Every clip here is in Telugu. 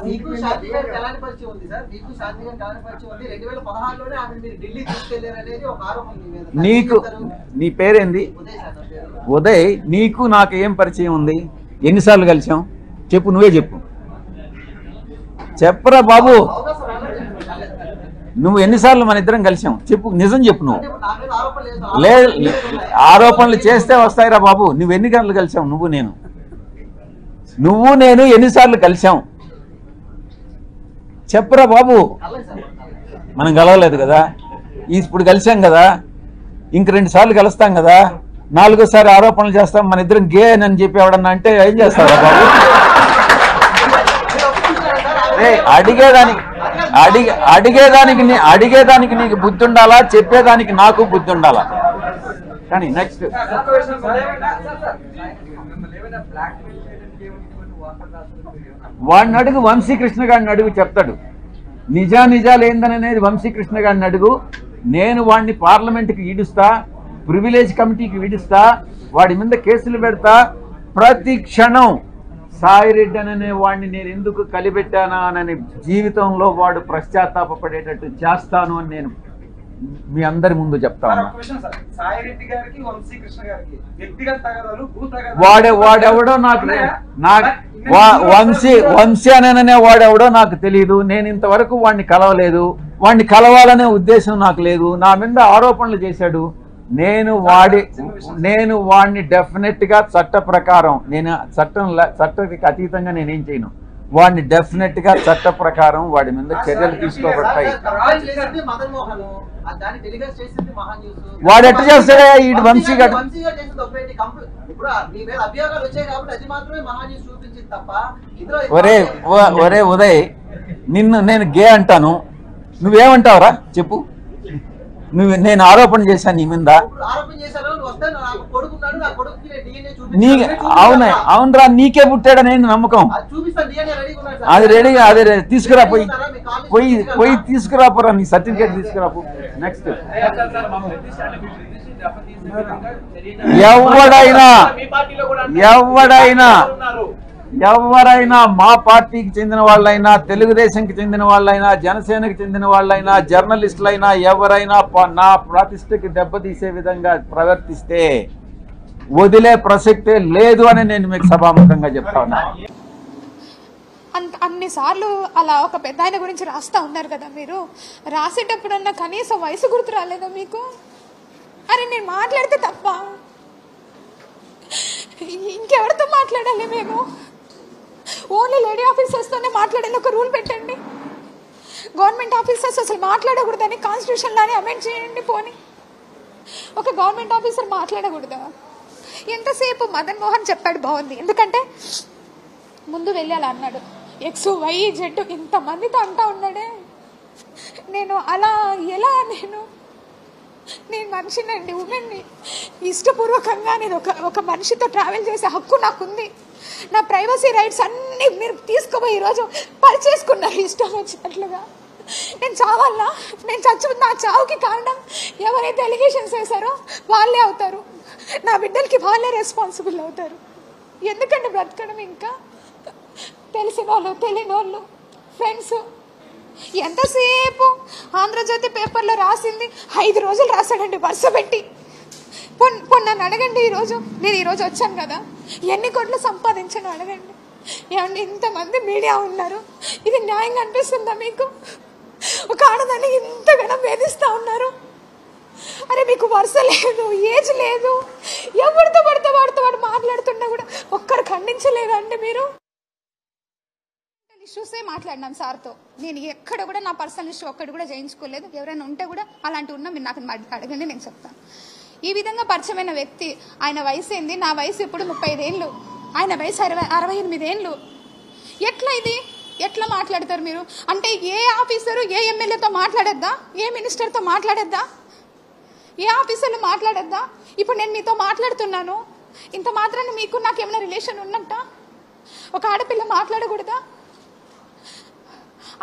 మీకు శాంతి గారికి ఎలాంటి పరిచయం ఉంది సార్? మీకు శాంతి గారికి ఎలాంటి పరిచయం ఉంది? 2016లోనే ఆమె మీరు ఢిల్లీ తీసుకెళ్లారు అనేది ఒక ఆరోపణ మీ మీద. నీకు నీ పేరేంది? ఉదయ్. నీకు నాకు ఏం పరిచయం ఉంది? ఎన్నిసార్లు కలిసాం చెప్పు, నువ్వే చెప్పు. చెప్పరా బాబు, నువ్వు ఎన్నిసార్లు మన ఇద్దరం కలిసాం చెప్పు, నిజం చెప్పు. నువ్వు లేదు, ఆరోపణలు చేస్తే వస్తాయిరా బాబు. నువ్వు ఎన్ని గంటలు కలిసావు? నువ్వు నేను ఎన్నిసార్లు కలిసాం చెప్పురా బాబు. మనం కలవలేదు కదా, ఇప్పుడు కలిసాం కదా, ఇంక 2 సార్లు కలుస్తాం కదా, 4వ సారి ఆరోపణలు చేస్తాం మన ఇద్దరం గే అని చెప్పి ఎవడన్నా అంటే ఏం చేస్తారా బాబు? అడిగేదానికి నీకు బుద్ధి ఉండాలా, చెప్పేదానికి నాకు బుద్ధి ఉండాలా. కానీ నెక్స్ట్ వాడిని అడుగు, వంశీకృష్ణ గారిని అడుగు, చెప్తాడు. నిజాలు ఏందనేది వంశీకృష్ణ గారిని అడుగు. నేను వాడిని పార్లమెంట్కి ఈడుస్తా, ప్రివిలేజ్ కమిటీకి ఈడుస్తా, వాడి మీద కేసులు పెడతా. ప్రతి క్షణం సాయిరెడ్డి అనే వాడిని నేను ఎందుకు కలిపెట్టానా అని జీవితంలో వాడు పశ్చాత్తాపపడేటట్టు చేస్తాను అని నేను మీ అందరి ముందు చెప్తాను. వాడెవడో నాకు వంశీ అనే వాడెవడో నాకు తెలియదు. నేను ఇంతవరకు వాడిని కలవలేదు. వాడిని కలవాలనే ఉద్దేశం నాకు లేదు. నా మీద ఆరోపణలు చేశాడు. నేను వాడిని డెఫినెట్ గా చట్ట ప్రకారం, నేను చట్టానికి అతీతంగా నేనేం చేయను. వాడిని డెఫినెట్ గా చట్ట ప్రకారం వాడి మీద చర్యలు తీసుకోబడతాయి. వాడు ఎట్లా చేస్తాడే ఈ వంశీ గారు? ఒరే ఉదయ్, నేను గే అంటాను, నువ్వేమంటావురా చెప్పు. నేను ఆరోపణ చేశాను నీ మీద. అవునరా, నీకే పుట్టాడని నమ్మకం. అది రెడీగా, అదే తీసుకురా, పోయి తీసుకురాపోరా, నీ సర్టిఫికేట్ తీసుకురాపు. నెక్స్ట్ ఎవరైనా మా పార్టీకి చెందిన వాళ్ళైనా, తెలుగుదేశంకి చెందిన వాళ్ళైనా, జనసేనకి చెందిన వాళ్ళైనా, జర్నలిస్టులైనా ఎవరైనా నా ప్రతిష్టకి దెబ్బతీసే విధంగా ప్రవర్తిస్తే వదిలే ప్రసక్తే లేదు అని నేను మీకు సభాముఖంగా చెప్తా ఉన్నా. అన్నిసార్లు అలా ఒక పెద్ద ఆయన గురించి రాస్తా ఉన్నారు కదా, మీరు రాసేటప్పుడన్నా కనీసం వయసు గుర్తు రాలేదా మీకు? అరే నేను మాట్లాడితే తప్ప ఇంకెవరితో మాట్లాడాలి? మేము ఓన్లీ లేడీ ఆఫీసర్స్తోనే మాట్లాడని ఒక రూల్ పెట్టండి. గవర్నమెంట్ ఆఫీసర్స్ అసలు మాట్లాడకూడదని కాన్స్టిట్యూషన్లోనే అమెండ్ చేయండి. పోనీ ఒక గవర్నమెంట్ ఆఫీసర్ మాట్లాడకూడదా? ఎంతసేపు మదన్ మోహన్ చెప్పాడు, బాగుంది. ఎందుకంటే ముందు వెళ్ళాలి అన్నాడు, ఎక్స్ వై జెడ్ ఇంతమందితో అంటా ఉన్నాడే. నేను అలా ఎలా, నేను మనిషినండి, ఉమెన్ని. ఇష్టపూర్వకంగా నేను ఒక మనిషితో ట్రావెల్ చేసే హక్కు నాకుంది. నా ప్రైవసీ రైట్స్ అన్నీ మీరు తీసుకుపోయి ఈరోజు పరిచేసుకున్నారు ఇష్టం వచ్చినట్లుగా. నేను చావాలా? నేను నా చావుకి కారణం ఎవరైతే ఎలిగేషన్స్ వేశారో వాళ్ళే అవుతారు. నా బిడ్డలకి వాళ్ళే రెస్పాన్సిబుల్ అవుతారు. ఎందుకంటే బ్రతకడం ఇంకా తెలిసిన వాళ్ళు, తెలియని వాళ్ళు, ఫ్రెండ్స్. ఎంతసేపు ఆంధ్రజ్యోతి పేపర్లో రాసింది 5 రోజులు రాశాడండి వరుస పెట్టి. నన్ను అడగండి, నేను ఈరోజు వచ్చాను కదా, ఎన్ని కోట్లు సంపాదించాను అడగండి. ఏమండి, ఇంతమంది మీడియా ఉన్నారు, ఇది న్యాయంగా అనిపిస్తుందా మీకు? ఒక ఆడదాన్ని ఇంతగానో వేధిస్తూ ఉన్నారు. అరే మీకు వరుస లేదు, ఏజ్ లేదు, ఎవరితో పడితే వాడు మాట్లాడుతున్నా కూడా ఒక్కరు ఖండించలేదా అండి మీరు? ఇష్యూసే మాట్లాడినాం సార్తో. నేను ఎక్కడ కూడా నా పర్సనల్ ఇష్యూ ఒక్కటి కూడా చేయించుకోలేదు. ఎవరైనా ఉంటే కూడా అలాంటివి ఉన్నా మీరు నాకు అడగండి, నేను చెప్తాను. ఈ విధంగా పరిచయమైన వ్యక్తి, ఆయన వయసు ఏంది? నా వయసు ఇప్పుడు 35 ఏళ్ళు, ఆయన వయసు 68 ఏళ్ళు. ఎట్లా ఇది? ఎట్లా మాట్లాడతారు మీరు? అంటే ఏ ఆఫీసరు ఏ ఎమ్మెల్యేతో మాట్లాడద్దా? ఏ మినిస్టర్తో మాట్లాడద్దా? ఏ ఆఫీసర్లు మాట్లాడద్దా? ఇప్పుడు నేను మీతో మాట్లాడుతున్నాను, ఇంత మాత్రాన్ని మీకు నాకు ఏమైనా రిలేషన్ ఉన్నట్ట? ఒక ఆడపిల్ల మాట్లాడకూడదా?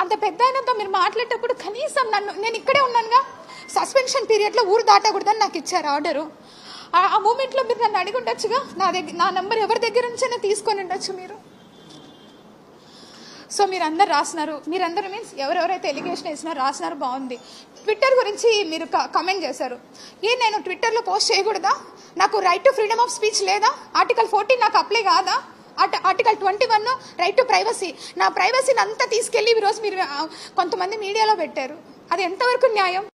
అంత పెద్ద ఆయనతో మీరు మాట్లాడేటప్పుడు కనీసం నేను ఇక్కడే ఉన్నానుగా, సస్పెన్షన్ పీరియడ్లో ఊరు దాటకూడదని నాకు ఇచ్చారు ఆర్డరు. ఆ మూమెంట్లో మీరు నన్ను అడిగి ఉండొచ్చుగా, నా నెంబర్ ఎవరి దగ్గర నుంచైనా తీసుకొని ఉండొచ్చు మీరు. సో మీరందరూ రాసినారు, మీరందరూ మీన్స్ ఎవరెవరైతే ఎలిగేషన్ వేసినారో రాసినారు, బాగుంది. ట్విట్టర్ గురించి మీరు కమెంట్ చేశారు. నేను ట్విట్టర్లో పోస్ట్ చేయకూడదా? నాకు right to freedom of speech లేదా? ఆర్టికల్ 14 నాకు అప్లై కాదా? ఆర్టికల్ 21 రైట్ టు ప్రైవసీ, నా ప్రైవసీని అంతా తీసుకెళ్ళి ఈరోజు మీరు కొంతమంది మీడియాలో పెట్టారు. అది ఎంతవరకు న్యాయం?